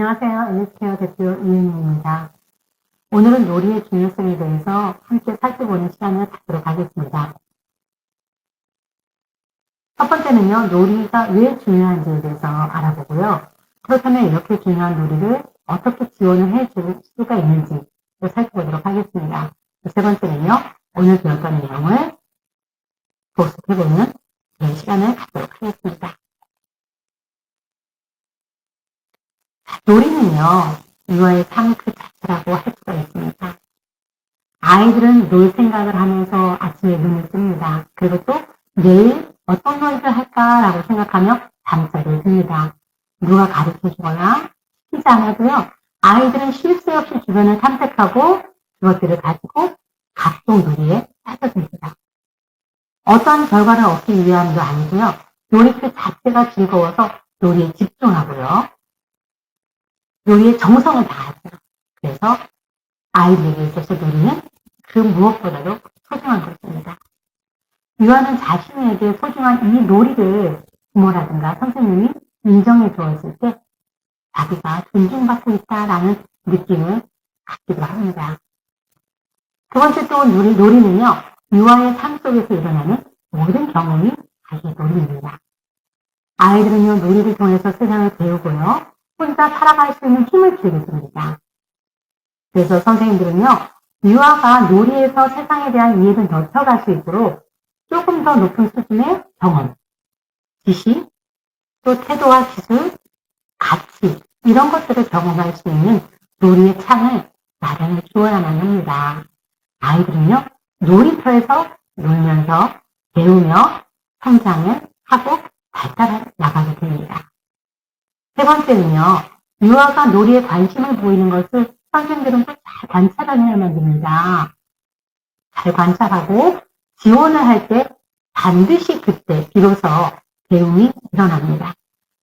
안녕하세요. NS케어 대표 이은희입니다. 오늘은 놀이의 중요성에 대해서 함께 살펴보는 시간을 갖도록 하겠습니다. 첫 번째는요, 놀이가 왜 중요한지에 대해서 알아보고요. 그렇다면 이렇게 중요한 놀이를 어떻게 지원을 해줄 수가 있는지 살펴보도록 하겠습니다. 세 번째는요, 오늘 배웠던 내용을 복습해보는 그런 시간을 갖도록 하겠습니다. 놀이는요, 유아의 삶 그 자체라고 할 수가 있습니다. 아이들은 놀 생각을 하면서 아침에 눈을 뜹니다. 그리고 또 내일 어떤 놀이를 할까라고 생각하며 잠자리에 듭니다. 누가 가르쳐 주거나 시키지 않아도요, 아이들은 쉴 새 없이 주변을 탐색하고 그것들을 가지고 각종 놀이에 빠져듭니다. 어떤 결과를 얻기 위함도 아니고요, 놀이 그 자체가 즐거워서 놀이에 집중하고요. 놀이에 정성을 다하죠. 그래서 아이들에게 있어서 놀이는 그 무엇보다도 소중한 것입니다. 유아는 자신에게 소중한 이 놀이를 부모라든가 선생님이 인정해 주었을 때 자기가 존중받고 있다라는 느낌을 갖기도 합니다. 두 번째 또 놀이는요, 유아의 삶 속에서 일어나는 모든 경험이 자기의 놀이입니다. 아이들은요, 놀이를 통해서 세상을 배우고요, 혼자 살아갈 수 있는 힘을 기르게 됩니다. 그래서 선생님들은요, 유아가 놀이에서 세상에 대한 이해를 넓혀갈 수 있도록 조금 더 높은 수준의 경험, 지식, 또 태도와 기술, 가치, 이런 것들을 경험할 수 있는 놀이의 창을 마련해 주어야만 합니다. 아이들은요, 놀이터에서 놀면서 배우며 성장을 하고 발달해 나가게 됩니다. 세 번째는요, 유아가 놀이에 관심을 보이는 것을 선생님들은 꼭 잘 관찰해야만 됩니다. 잘 관찰하고 지원을 할 때 반드시 그때 비로소 배움이 일어납니다.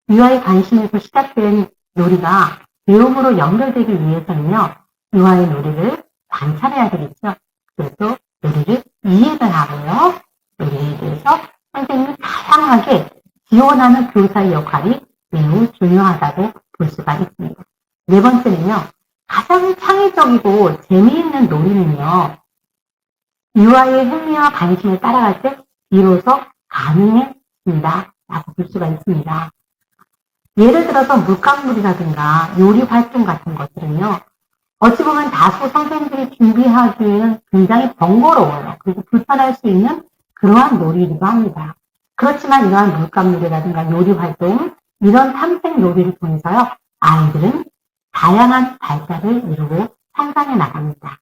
유아의 관심에서 시작된 놀이가 배움으로 연결되기 위해서는요, 유아의 놀이를 관찰해야 되겠죠. 그래서 놀이를 이해를 하고요, 놀이에 대해서 선생님이 다양하게 지원하는 교사의 역할이 매우 중요하다고 볼 수가 있습니다. 네 번째는요, 가장 창의적이고 재미있는 놀이는요, 유아의 흥미와 관심을 따라갈 때 비로소 가능해진다 라고 볼 수가 있습니다. 예를 들어서 물감놀이라든가 요리 활동 같은 것들은요, 어찌 보면 다소 선생님들이 준비하기에는 굉장히 번거로워요. 그리고 불편할 수 있는 그러한 놀이이기도 합니다. 그렇지만 이러한 물감놀이라든가 요리 활동, 이런 탐색 놀이를 통해서요, 아이들은 다양한 발달을 이루고 성장해 나갑니다.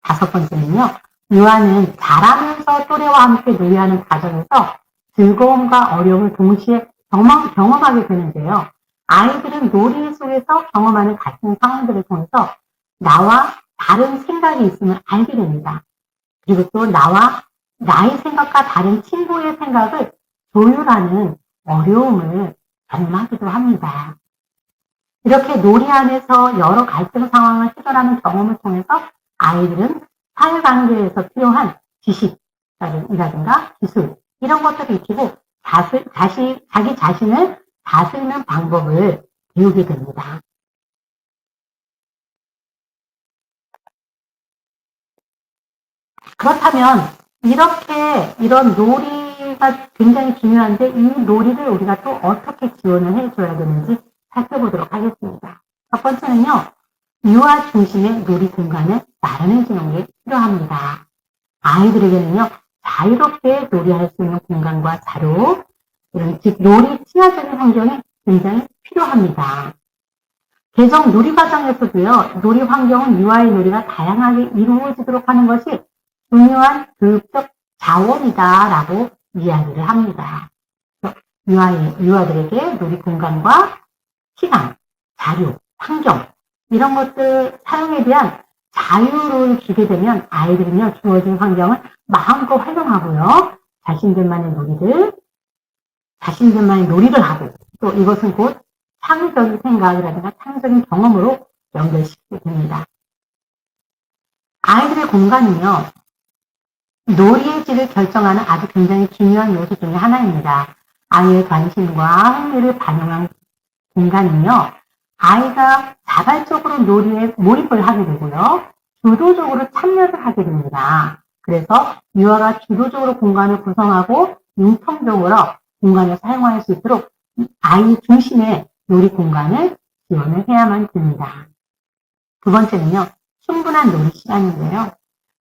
다섯 번째는요, 유아는 자라면서 또래와 함께 놀이하는 과정에서 즐거움과 어려움을 동시에 경험하게 되는데요. 아이들은 놀이 속에서 경험하는 같은 상황들을 통해서 나와 다른 생각이 있음을 알게 됩니다. 그리고 또 나의 생각과 다른 친구의 생각을 조율하는 어려움을 경험하기도 합니다. 이렇게 놀이 안에서 여러 갈등 상황을 해결하는 경험을 통해서 아이들은 사회관계에서 필요한 지식이라든가 기술, 이런 것들을 익히고 자기 자신을 다스리는 방법을 배우게 됩니다. 그렇다면 이런 놀이가 굉장히 중요한데 이 놀이를 우리가 또 어떻게 지원을 해줘야 되는지 살펴보도록 하겠습니다. 첫 번째는요, 유아 중심의 놀이 공간을 마련해 주는 게 필요합니다. 아이들에게는요, 자유롭게 놀이할 수 있는 공간과 자료, 즉 놀이 친화적인 환경이 굉장히 필요합니다. 개정 놀이 과정에서도요, 놀이 환경은 유아의 놀이가 다양하게 이루어지도록 하는 것이 중요한 교육적 자원이다라고 이야기를 합니다. 유아들에게 놀이 공간과 시간, 자료, 환경, 이런 것들 사용에 대한 자유를 주게 되면 아이들은요, 주어진 환경을 마음껏 활용하고요, 자신들만의 놀이를 하고, 또 이것은 곧 창의적인 생각이라든가 창의적인 경험으로 연결시키게 됩니다. 아이들의 공간은요, 놀이의 질을 결정하는 아주 굉장히 중요한 요소 중에 하나입니다. 아이의 관심과 흥미를 반영한 공간은요, 아이가 자발적으로 놀이에 몰입을 하게 되고요. 주도적으로 참여를 하게 됩니다. 그래서 유아가 주도적으로 공간을 구성하고 융통적으로 공간을 사용할 수 있도록 아이 중심의 놀이 공간을 지원을 해야만 됩니다. 두 번째는요, 충분한 놀이 시간인데요.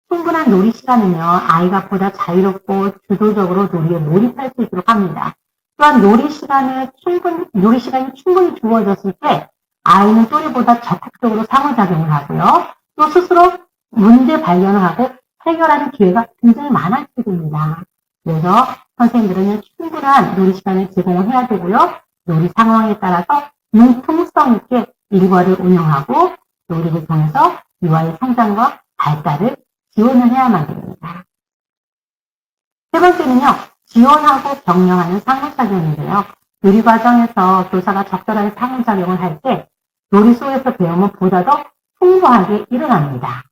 충분한 놀이 시간은요, 아이가 보다 자유롭고 주도적으로 놀이에 몰입할 수 있도록 합니다. 또한 놀이 시간이 충분히 주어졌을 때 아이는 또래보다 적극적으로 상호작용을 하고요. 또 스스로 문제 발견을 하고 해결하는 기회가 굉장히 많아지게 됩니다. 그래서 선생님들은 충분한 놀이 시간을 제공을 해야 되고요. 놀이 상황에 따라서 융통성 있게 일과를 운영하고 놀이를 통해서 유아의 성장과 발달을 지원을 해야만 됩니다. 세 번째는요, 지원하고 격려하는 상호작용인데요. 놀이 과정에서 교사가 적절한 상호작용을 할 때 놀이 속에서 배움은 보다 더 풍부하게 일어납니다.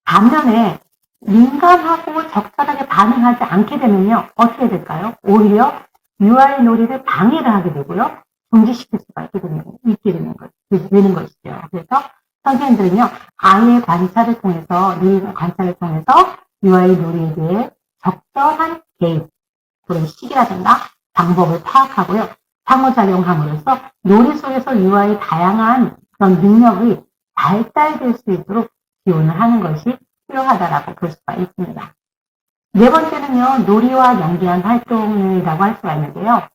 반면에 민감하고 적절하게 반응하지 않게 되면요, 어떻게 될까요? 오히려 유아의 놀이를 방해를 하게 되고요, 중지시킬 수가 있게 되는 것이죠. 그래서 선생님들은요, 아이의 관찰을 통해서, 놀이 관찰을 통해서 유아의 놀이에 대해 적절한 개입, 그런 시기라든가 방법을 파악하고요, 상호작용함으로써 놀이 속에서 유아의 다양한 그런 능력이 발달될 수 있도록 지원을 하는 것이 필요하다라고 볼 수가 있습니다. 네 번째는요, 놀이와 연계한 활동이라고 할 수가 있는데요.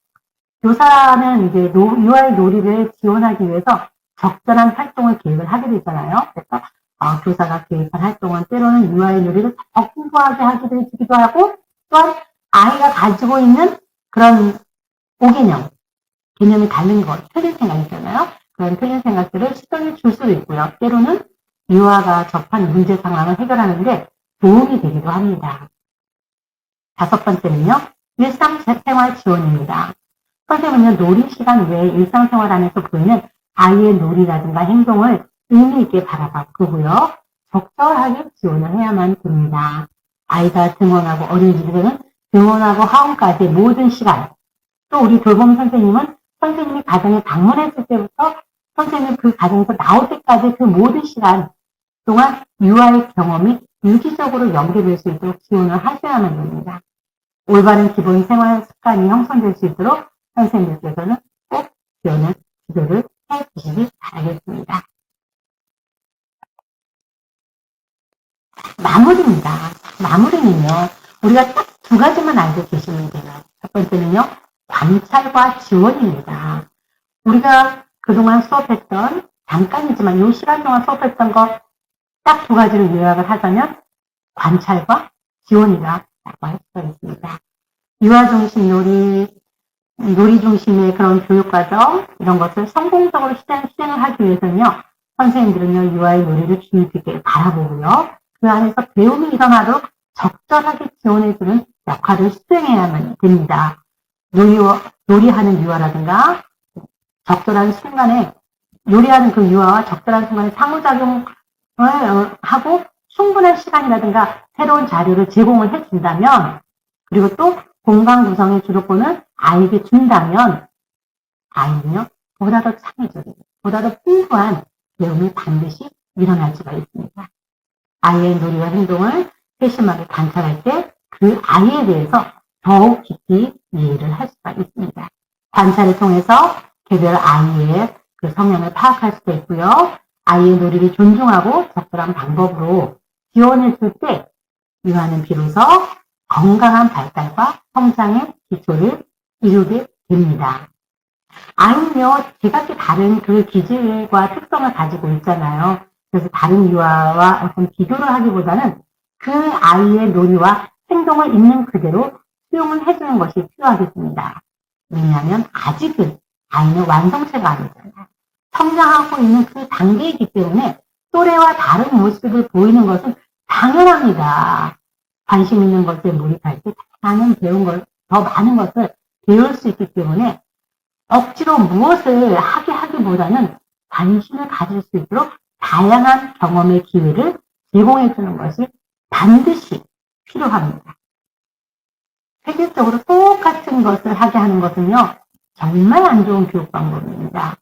교사는 이제 유아의 놀이를 지원하기 위해서 적절한 활동을 계획을 하게 되잖아요. 그래서 교사가 계획한 활동은 때로는 유아의 놀이를 더 풍부하게 하게 되기도 하고, 또한 아이가 가지고 있는 그런 개념이 다른 것, 틀린 생각이잖아요. 그런 틀린 생각들을 시선을 줄 수도 있고요. 때로는 유아가 접한 문제 상황을 해결하는데 도움이 되기도 합니다. 다섯 번째는요, 일상생활 지원입니다. 선생님은요, 놀이 시간 외에 일상생활 안에서 보이는 아이의 놀이라든가 행동을 의미 있게 바라보고요, 적절하게 지원을 해야만 됩니다. 아이가 등원하고 어린이집에는 등원하고 하원까지의 모든 시간, 또 우리 돌봄 선생님은 선생님이 가정에 방문했을 때부터 선생님이 그 가정에서 나올 때까지 그 모든 시간 동안 유아의 경험이 유기적으로 연계될 수 있도록 지원을 하셔야만 됩니다. 올바른 기본 생활 습관이 형성될 수 있도록 선생님들께서는 꼭 지원을, 기도를 해 주시기 바라겠습니다. 마무리입니다. 마무리는요, 우리가 딱 두 가지만 알고 계시면 돼요. 첫 번째는요, 관찰과 지원입니다. 우리가 그동안 수업했던, 잠깐이지만 이 시간 동안 수업했던 거 딱 두 가지를 요약을 하자면 관찰과 지원이라고 할 수가 있습니다. 유아 중심 놀이 중심의 그런 교육과정, 이런 것을 성공적으로 실행을 하기 위해서는요, 선생님들은요, 유아의 놀이를 주의 깊게 바라보고요, 그 안에서 배움이 일어나도록 적절하게 지원해주는 역할을 수행해야만 됩니다. 놀이하는 유아라든가, 적절한 순간에, 요리하는 그 유아와 적절한 순간에 상호작용을 하고 충분한 시간이라든가 새로운 자료를 제공을 해준다면, 그리고 또 공간 구성의 주도권을 아이에게 준다면 아이는요, 보다 더 창의적이고 보다 더 풍부한 배움이 반드시 일어날 수가 있습니다. 아이의 놀이와 행동을 세심하게 관찰할 때 그 아이에 대해서 더욱 깊이 이해를 할 수가 있습니다. 관찰을 통해서 개별 아이의 그 성향을 파악할 수도 있고요. 아이의 놀이를 존중하고 적절한 방법으로 지원해 줄 때 유아는 비로소 건강한 발달과 성장의 기초를 이루게 됩니다. 아이는요, 제각기 다른 그 기질과 특성을 가지고 있잖아요. 그래서 다른 유아와 어떤 비교를 하기보다는 그 아이의 놀이와 행동을 있는 그대로 수용을 해주는 것이 필요하겠습니다. 왜냐하면 아직은 아이는 완성체가 아니잖아요. 성장하고 있는 그 단계이기 때문에 또래와 다른 모습을 보이는 것은 당연합니다. 관심 있는 것에 몰입할 때 더 많은 것을 배울 수 있기 때문에 억지로 무엇을 하기보다는 관심을 가질 수 있도록 다양한 경험의 기회를 제공해 주는 것이 반드시 필요합니다. 세계적으로 똑같은 것을 하게 하는 것은요, 정말 안 좋은 교육 방법입니다.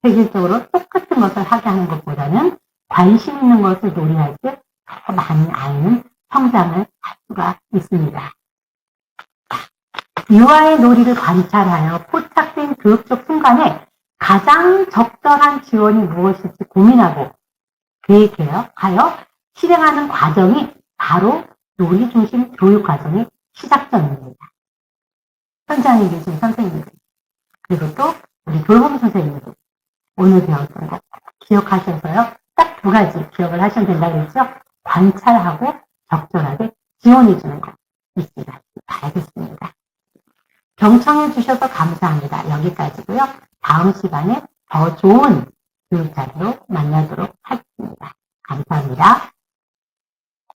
획일적으로 똑같은 것을 하게 하는 것보다는 관심 있는 것을 놀이할 때 더 많은 아이는 성장을 할 수가 있습니다. 유아의 놀이를 관찰하여 포착된 교육적 순간에 가장 적절한 지원이 무엇일지 고민하고 계획하여 실행하는 과정이 바로 놀이 중심 교육 과정의 시작점입니다. 현장에 계신 선생님들, 그리고 또 우리 돌봄 선생님들, 오늘 배웠던 거 기억하셔서요. 딱 두 가지 기억을 하시면 된다고 했죠. 관찰하고 적절하게 지원해주는 거 잊지 마시기 바라겠습니다. 경청해 주셔서 감사합니다. 여기까지고요. 다음 시간에 더 좋은